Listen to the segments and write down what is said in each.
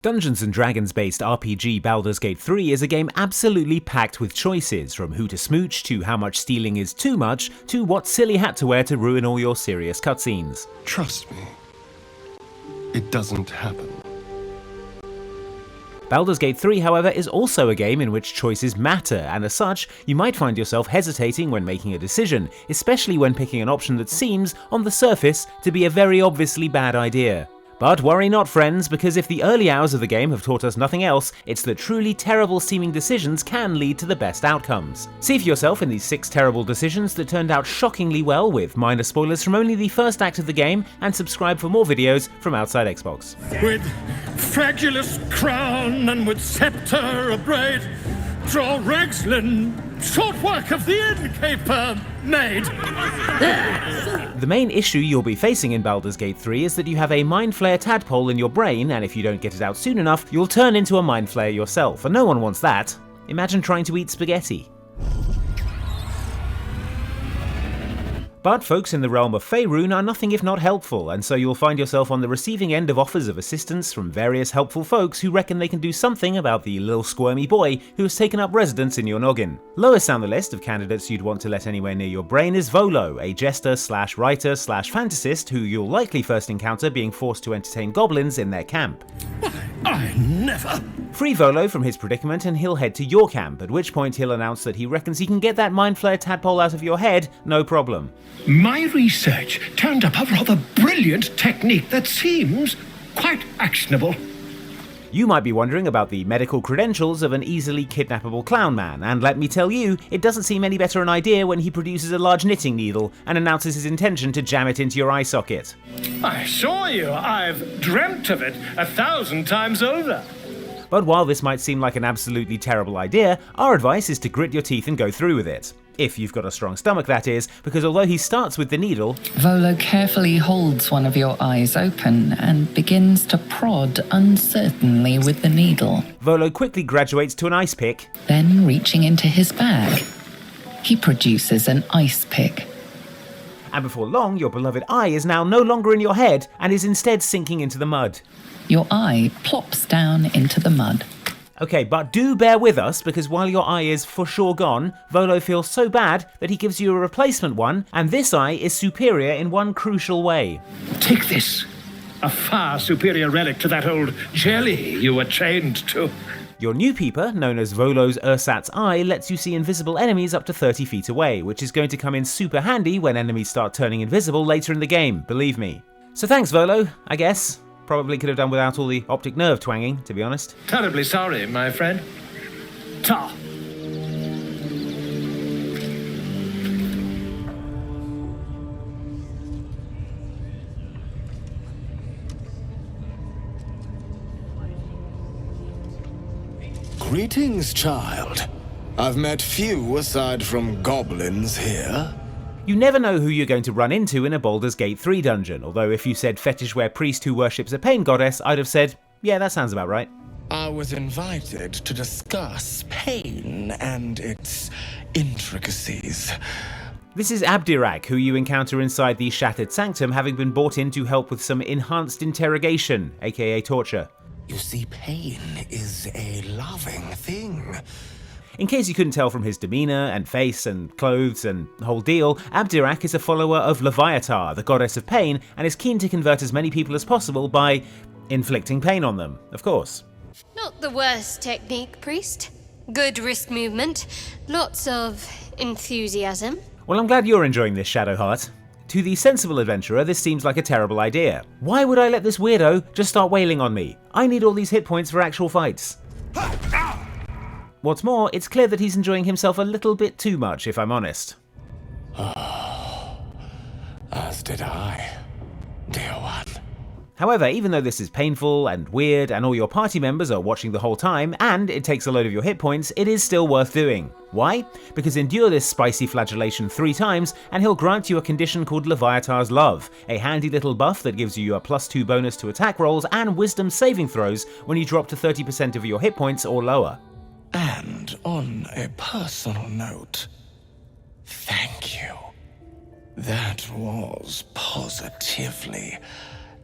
Dungeons & Dragons based RPG Baldur's Gate 3 is a game absolutely packed with choices, from who to smooch to how much stealing is too much to what silly hat to wear to ruin all your serious cutscenes. Trust me, it doesn't happen. Baldur's Gate 3, however, is also a game in which choices matter, and as such, you might find yourself hesitating when making a decision, especially when picking an option that seems, on the surface, to be a very obviously bad idea. But worry not, friends, because if the early hours of the game have taught us nothing else, it's that truly terrible seeming decisions can lead to the best outcomes. See for yourself in these 6 terrible decisions that turned out shockingly well, with minor spoilers from only the first act of the game, and subscribe for more videos from Xbox. With fragulous crown and with sceptre abraid, draw Rexlin, short work of the innkeeper made. The main issue you'll be facing in Baldur's Gate 3 is that you have a Mind Flayer tadpole in your brain, and if you don't get it out soon enough, you'll turn into a Mind Flayer yourself, and no one wants that. Imagine trying to eat spaghetti. But folks in the realm of Faerun are nothing if not helpful, and so you'll find yourself on the receiving end of offers of assistance from various helpful folks who reckon they can do something about the little squirmy boy who has taken up residence in your noggin. Lowest down the list of candidates you'd want to let anywhere near your brain is Volo, a jester/writer/fantasist who you'll likely first encounter being forced to entertain goblins in their camp. I never. Free Volo from his predicament and he'll head to your camp, at which point he'll announce that he reckons he can get that Mind Flayer tadpole out of your head, no problem. My research turned up a rather brilliant technique that seems quite actionable. You might be wondering about the medical credentials of an easily kidnappable clown man, and let me tell you, it doesn't seem any better an idea when he produces a large knitting needle and announces his intention to jam it into your eye socket. I assure you, I've dreamt of it 1,000 times over. But while this might seem like an absolutely terrible idea, our advice is to grit your teeth and go through with it. If you've got a strong stomach, that is, because although he starts with the needle, Volo carefully holds one of your eyes open and begins to prod uncertainly with the needle. Volo quickly graduates to an ice pick. Then, reaching into his bag, he produces an ice pick. And before long, your beloved eye is now no longer in your head and is instead sinking into the mud. Your eye plops down into the mud. Okay, but do bear with us, because while your eye is for sure gone, Volo feels so bad that he gives you a replacement one, and this eye is superior in one crucial way. Take this. A far superior relic to that old jelly you were chained to. Your new peeper, known as Volo's Ersatz Eye, lets you see invisible enemies up to 30 feet away, which is going to come in super handy when enemies start turning invisible later in the game, believe me. So thanks, Volo, I guess. Probably could have done without all the optic nerve twanging, to be honest. Terribly sorry, my friend. Ta. Greetings, child. I've met few aside from goblins here. You never know who you're going to run into in a Baldur's Gate 3 dungeon, although if you said fetish wear priest who worships a pain goddess, I'd have said, yeah, that sounds about right. I was invited to discuss pain and its intricacies. This is Abdirak, who you encounter inside the Shattered Sanctum, having been brought in to help with some enhanced interrogation, aka torture. You see, pain is a loving thing. In case you couldn't tell from his demeanour and face and clothes and whole deal, Abdirak is a follower of Leviatar, the goddess of pain, and is keen to convert as many people as possible by inflicting pain on them, of course. Not the worst technique, priest. Good wrist movement, lots of enthusiasm. Well, I'm glad you're enjoying this, Shadowheart. To the sensible adventurer, this seems like a terrible idea. Why would I let this weirdo just start wailing on me? I need all these hit points for actual fights. What's more, it's clear that he's enjoying himself a little bit too much, if I'm honest. As did I, dear one. However, even though this is painful and weird and all your party members are watching the whole time, and it takes a load of your hit points, it is still worth doing. Why? Because endure this spicy flagellation 3 times, and he'll grant you a condition called Leviatar's Love, a handy little buff that gives you a +2 bonus to attack rolls and wisdom saving throws when you drop to 30% of your hit points or lower. And on a personal note, thank you. That was positively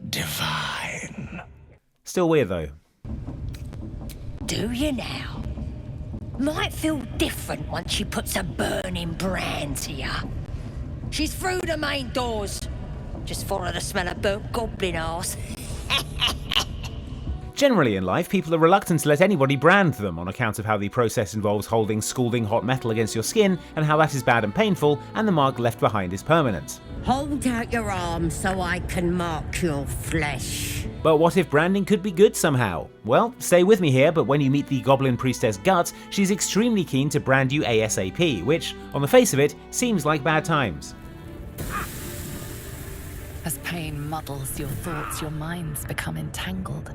divine. Still weird though. Do you now? Might feel different once she puts a burning brand to ya. She's through the main doors. Just follow the smell of burnt goblin arse. Generally in life, people are reluctant to let anybody brand them on account of how the process involves holding scalding hot metal against your skin and how that is bad and painful, and the mark left behind is permanent. Hold out your arm so I can mark your flesh. But what if branding could be good somehow? Well, stay with me here, but when you meet the Goblin Priestess Gut, she's extremely keen to brand you ASAP, which, on the face of it, seems like bad times. As pain muddles your thoughts, your minds become entangled.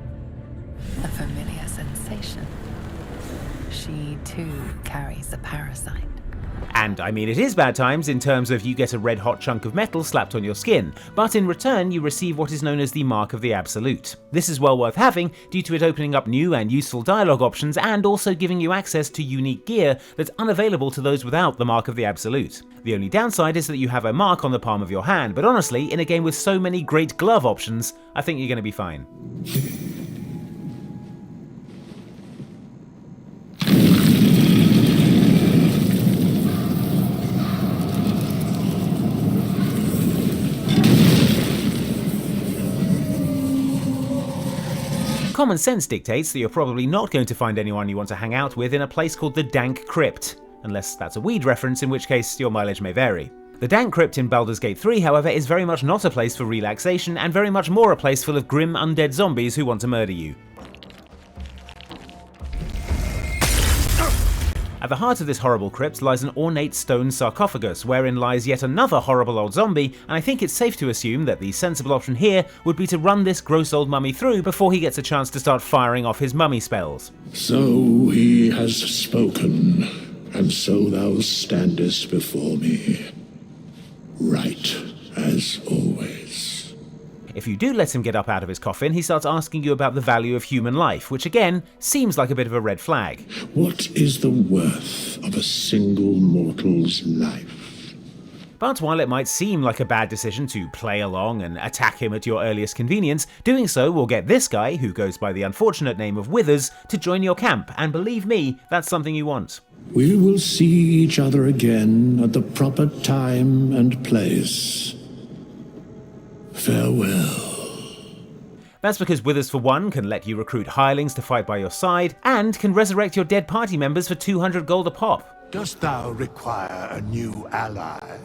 A familiar sensation. She too carries a parasite. And I mean, it is bad times in terms of you get a red hot chunk of metal slapped on your skin, but in return you receive what is known as the Mark of the Absolute. This is well worth having due to it opening up new and useful dialogue options and also giving you access to unique gear that's unavailable to those without the Mark of the Absolute. The only downside is that you have a mark on the palm of your hand, but honestly, in a game with so many great glove options, I think you're going to be fine. Common sense dictates that you're probably not going to find anyone you want to hang out with in a place called the Dank Crypt, unless that's a weed reference, in which case your mileage may vary. The Dank Crypt in Baldur's Gate 3, however, is very much not a place for relaxation, and very much more a place full of grim undead zombies who want to murder you. At the heart of this horrible crypt lies an ornate stone sarcophagus, wherein lies yet another horrible old zombie, and I think it's safe to assume that the sensible option here would be to run this gross old mummy through before he gets a chance to start firing off his mummy spells. So he has spoken, and so thou standest before me, right as always. If you do let him get up out of his coffin, he starts asking you about the value of human life, which again, seems like a bit of a red flag. What is the worth of a single mortal's life? But while it might seem like a bad decision to play along and attack him at your earliest convenience, doing so will get this guy, who goes by the unfortunate name of Withers, to join your camp, and believe me, that's something you want. We will see each other again at the proper time and place. Farewell. That's because Withers, for one, can let you recruit hirelings to fight by your side, and can resurrect your dead party members for 200 gold a pop. Dost thou require a new ally?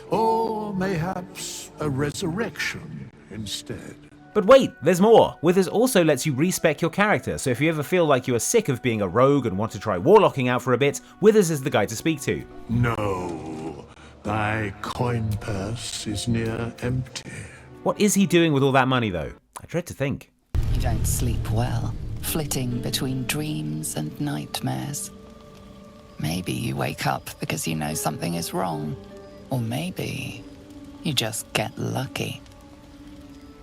Or mayhaps a resurrection instead? But wait, there's more! Withers also lets you respec your character, so if you ever feel like you are sick of being a rogue and want to try warlocking out for a bit, Withers is the guy to speak to. No, thy coin purse is near empty. What is he doing with all that money, though? I dread to think. You don't sleep well, flitting between dreams and nightmares. Maybe you wake up because you know something is wrong. Or maybe you just get lucky.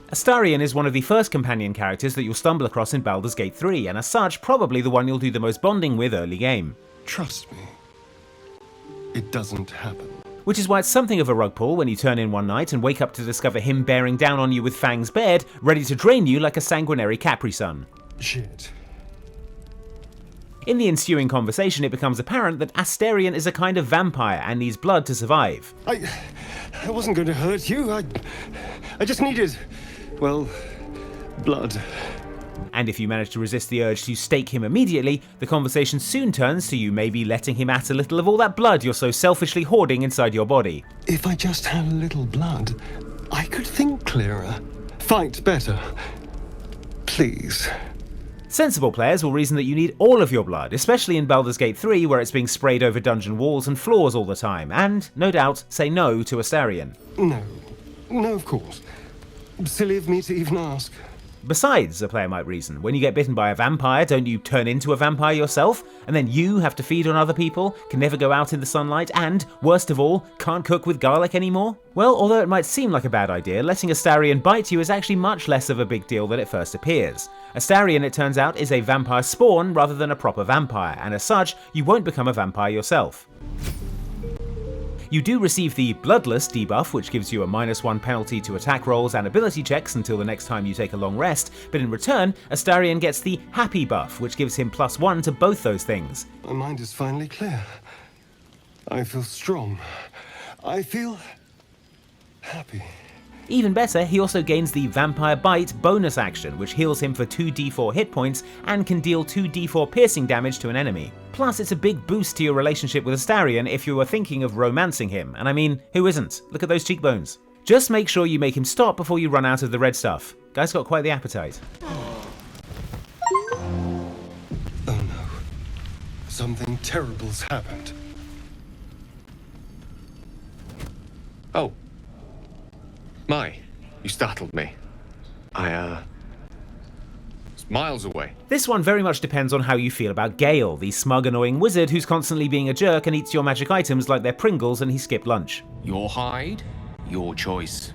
Astarion is one of the first companion characters that you'll stumble across in Baldur's Gate 3, and as such, probably the one you'll do the most bonding with early game. Trust me, it doesn't happen. Which is why it's something of a rug pull when you turn in one night and wake up to discover him bearing down on you with fangs bared, ready to drain you like a sanguinary Capri-Sun. Shit. In the ensuing conversation, it becomes apparent that Astarion is a kind of vampire and needs blood to survive. I wasn't going to hurt you. I just needed, well, blood. And if you manage to resist the urge to stake him immediately, the conversation soon turns to you maybe letting him at a little of all that blood you're so selfishly hoarding inside your body. If I just had a little blood, I could think clearer, fight better. Please. Sensible players will reason that you need all of your blood, especially in Baldur's Gate 3 where it's being sprayed over dungeon walls and floors all the time, and, no doubt, say no to Astarion. No, of course. Silly of me to even ask. Besides, a player might reason, when you get bitten by a vampire, don't you turn into a vampire yourself? And then you have to feed on other people, can never go out in the sunlight, and, worst of all, can't cook with garlic anymore? Well, although it might seem like a bad idea, letting Astarion bite you is actually much less of a big deal than it first appears. Astarion, it turns out, is a vampire spawn rather than a proper vampire, and as such, you won't become a vampire yourself. You do receive the Bloodless debuff, which gives you a -1 penalty to attack rolls and ability checks until the next time you take a long rest, but in return, Astarion gets the Happy buff, which gives him +1 to both those things. My mind is finally clear. I feel strong. I feel happy. Even better, he also gains the Vampire Bite bonus action, which heals him for 2d4 hit points and can deal 2d4 piercing damage to an enemy. Plus, it's a big boost to your relationship with Astarion if you were thinking of romancing him, and I mean, who isn't? Look at those cheekbones. Just make sure you make him stop before you run out of the red stuff. Guy's got quite the appetite. Oh no. Something terrible's happened. Oh. My, you startled me. I was miles away. This one very much depends on how you feel about Gale, the smug, annoying wizard who's constantly being a jerk and eats your magic items like they're Pringles and he skipped lunch. Your hide, your choice.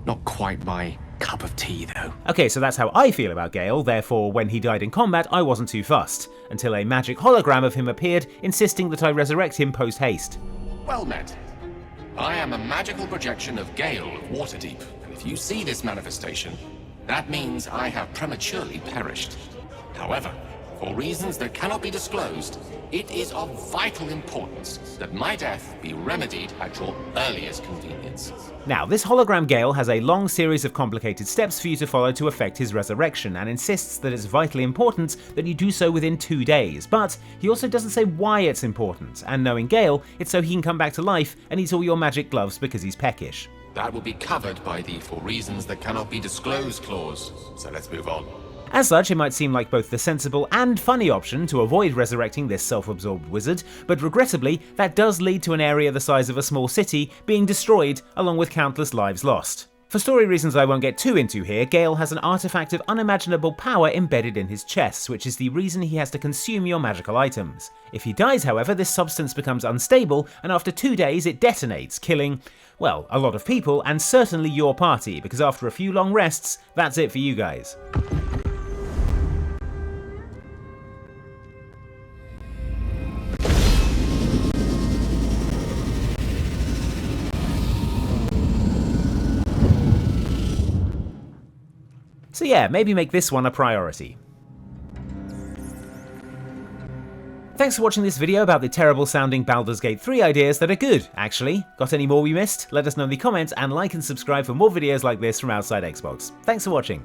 Not quite my cup of tea, though. Okay, so that's how I feel about Gale, therefore when he died in combat I wasn't too fussed, until a magic hologram of him appeared, insisting that I resurrect him post-haste. Well met. I am a magical projection of Gale of Waterdeep, and if you see this manifestation, that means I have prematurely perished. However, for reasons that cannot be disclosed, it is of vital importance that my death be remedied at your earliest convenience. Now, this hologram Gale has a long series of complicated steps for you to follow to effect his resurrection, and insists that it's vitally important that you do so within 2 days, but he also doesn't say why it's important, and knowing Gale, it's so he can come back to life and eat all your magic gloves because he's peckish. That will be covered by the "for reasons that cannot be disclosed" clause, so let's move on. As such, it might seem like both the sensible and funny option to avoid resurrecting this self-absorbed wizard, but regrettably, that does lead to an area the size of a small city being destroyed, along with countless lives lost. For story reasons I won't get too into here, Gale has an artifact of unimaginable power embedded in his chest, which is the reason he has to consume your magical items. If he dies, however, this substance becomes unstable, and after 2 days it detonates, killing, well, a lot of people, and certainly your party, because after a few long rests, that's it for you guys. So yeah, maybe make this one a priority. Thanks for watching this video about the terrible sounding Baldur's Gate 3 ideas that are good, actually. Got any more we missed? Let us know in the comments, and like and subscribe for more videos like this from Outside Xbox. Thanks for watching.